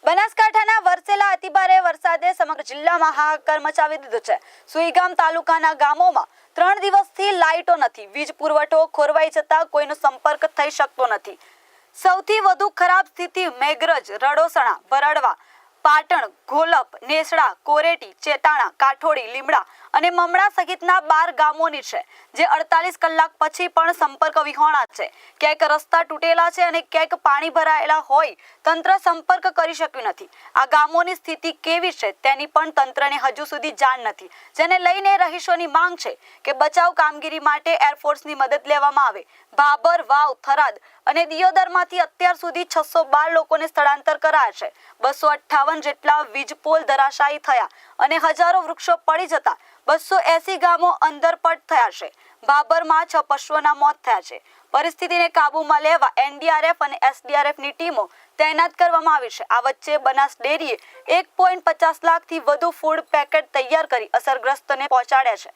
બનાસકાંઠાના વરસેલા અતિભારે વરસાદે સમગ્ર જિલ્લામાં હાહાકાર મચાવી દીધો છે। સુઈગામ તાલુકાના ગામોમાં 3 દિવસથી લાઇટો નથી। વીજ પુરવઠો ખોરવાઈ જતા કોઈનો સંપર્ક થઈ શકતો નથી। સૌથી વધુ ખરાબ સ્થિતિ મેઘરજ, રડોસણા, બરડવા, પાટણ, ઘોલપ, નેસડા, કોરેટી, ચેતાણા, કાઠોડી, લીમડા અને મમડા સહિતના 12 ગામોની છે, જે 48 કલાક પછી પણ સંપર્ક વિહોણા છે। ક્યાંક રસ્તા તૂટેલા છે અને ક્યાંક પાણી ભરાયેલા હોય તંત્ર સંપર્ક કરી શક્યું નથી। આ ગામોની સ્થિતિ કેવી છે તેની પણ તંત્રને હજુ સુધી જાણ નથી, જેને લઈને રહીશોની માંગ છે કે બચાવ કામગીરી માટે એરફોર્સની મદદ લેવામાં આવે। ભાબર, વાવ, થરાદ અને દિયોદરમાંથી અત્યાર સુધી 612 લોકોને સ્થળાંતર કરાયા છે। 258 જેટલા વીજ પોલ ધરાશાયી થયા અને હજારો વૃક્ષો પડી જતા 280 ગામો અંધરપટ થયા છે। ભાબરમાં 6 પશુઓના મોત થયા છે। પરિસ્થિતિને કાબૂમાં લેવા એનડીઆરએફ અને એસડીઆરએફની ટીમો તૈનાત કરવામાં આવી છે। આ વચ્ચે બનાસ ડેરીએ 1.50 લાખથી વધુ ફૂડ પેકેટ તૈયાર કરી અસરગ્રસ્તોને પહોંચાડ્યા છે।